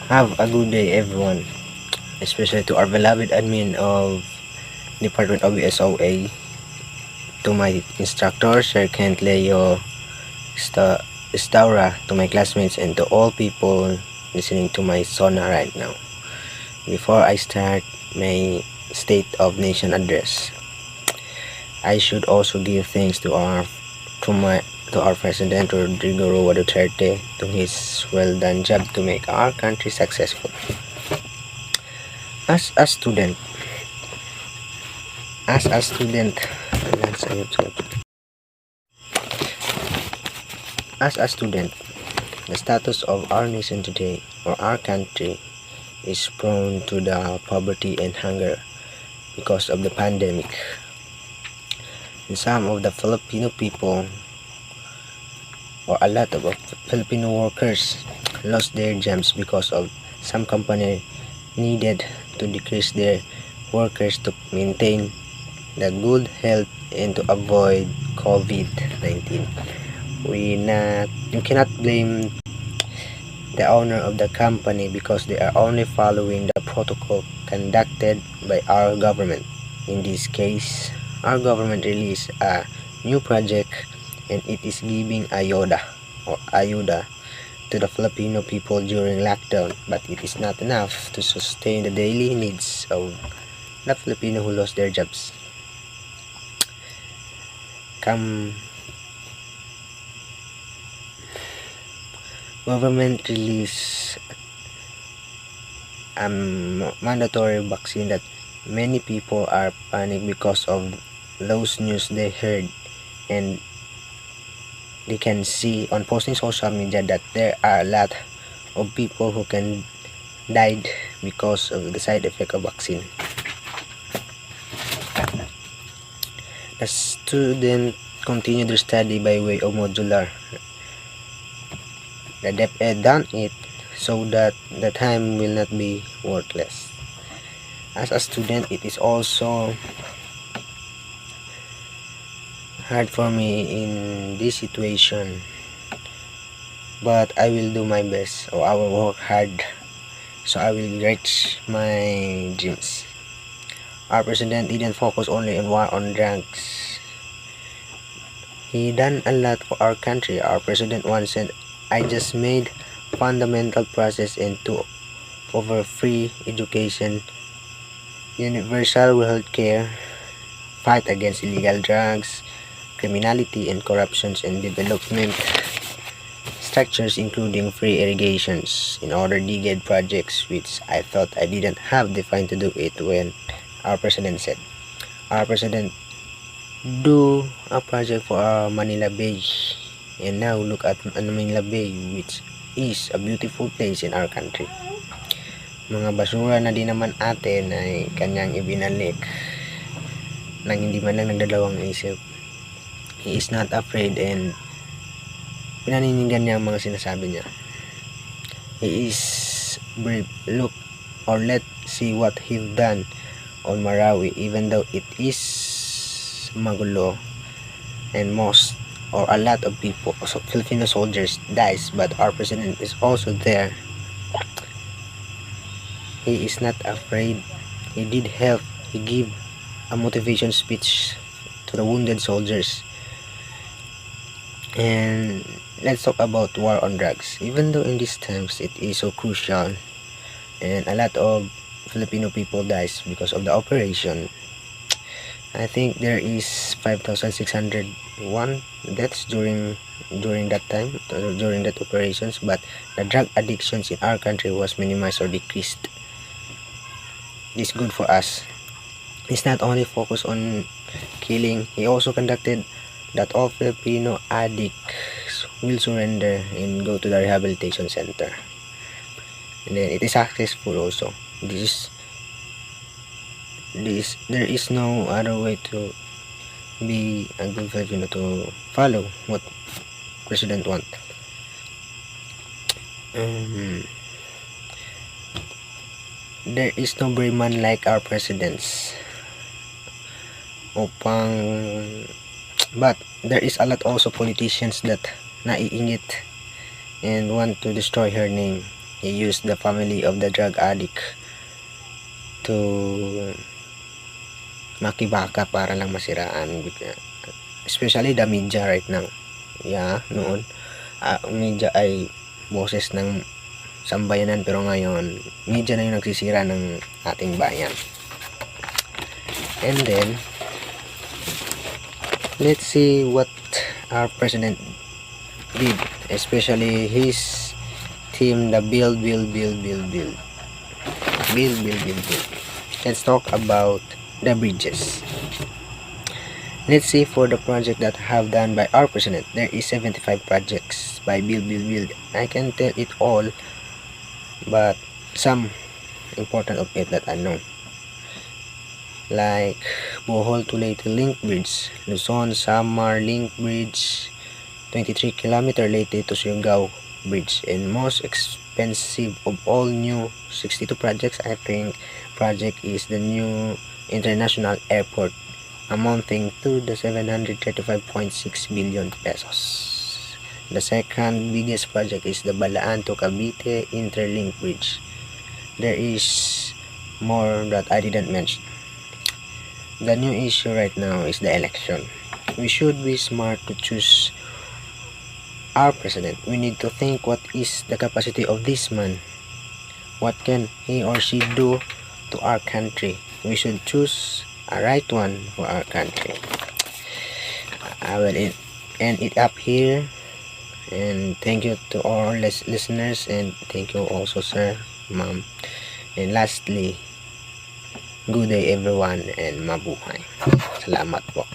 Have a good day, everyone, especially to our beloved admin of Department of ESOA, to my instructor, Sir Kent Leo Staura, to my classmates, and to all people listening to my Sona right now. Before I start my State of Nation address, I should also give thanks to our President Rodrigo Roa Duterte to his well done job to make our country successful. As a student, as a student, as a student, the status of our nation today, or our country, is prone to the poverty and hunger because of the pandemic. And some of the Filipino people, or a lot of Filipino workers, lost their jobs because of some company needed to decrease their workers to maintain the good health and to avoid COVID-19. You cannot blame the owner of the company because they are only following the protocol conducted by our government. In this case, our government released a new project and it is giving ayuda to the Filipino people during lockdown, but it is not enough to sustain the daily needs of the Filipino who lost their jobs. Government release a mandatory vaccine that many people are panic because of those news they heard, and they can see on posting social media that there are a lot of people who can died because of the side effect of vaccine. The student continue their study by way of modular. The DepEd done it so that the time will not be worthless. As a student, it is also hard for me in this situation, but I will do my best, or I will work hard so I will reach my dreams. Our president didn't focus only on war on drugs. He done a lot for our country. Our president once said, I just made fundamental process into over free education, universal health care, fight against illegal drugs, criminality and corruptions, and development structures including free irrigations in order digid projects, which I thought I didn't have the fund to do it when our president said. Our president do a project for Manila Bay, and now look at Manila Bay, which is a beautiful place in our country. Mga basura na din naman atin ay kanyang ibinalik nang hindi man lang nagdadalawang isip. He is not afraid, and pinaniningan niya ang mga sinasabi niya. He is brave. Look, or let's see what he done on Marawi, even though it is magulo and most or a lot of people, also Filipino soldiers dies, but our president is also there. He is not afraid. He did help. He gave a motivation speech to the wounded soldiers. And let's talk about war on drugs. Even though in these times it is so crucial and a lot of Filipino people dies because of the operation, I think there is 5,601 deaths during that time, during that operations, but the drug addictions in our country was minimized or decreased. This is good for us. He's not only focused on killing, he also conducted that all Filipino addicts will surrender and go to the rehabilitation center. And then it is successful also. There is no other way to be a good Filipino, to follow what President want. There is no brave man like our presidents. But there is a lot also politicians that naiingit and want to destroy her name. he used the family of the drug addict to makibaka para lang masiraan, especially the media right now. Noon media ay boses ng sambayanan, pero ngayon media na yung nagsisira ng ating bayan. And then let's see what our president did, especially his team, the build. Let's talk about the bridges. Let's see for the project that have done by our president. There is 75 projects by build. I can tell it all, but some important of it that I know, like Bohol to Leyte Link Bridge, Luzon Samar Link Bridge, 23 km Leyte to Surigao Bridge, and most expensive of all new 62 projects, I think, project is the new international airport, amounting to the 735.6 billion pesos. The second biggest project is the Balaan to Cavite Interlink Bridge. There is more that I didn't mention. The new issue right now is the election. We should be smart to choose our president. We need to think what is the capacity of this man. What can he or she do to our country? We should choose a right one for our country. I will end it up here, and thank you to all listeners, and thank you also sir, ma'am, and lastly, good day everyone, and mabuhay. Salamat po.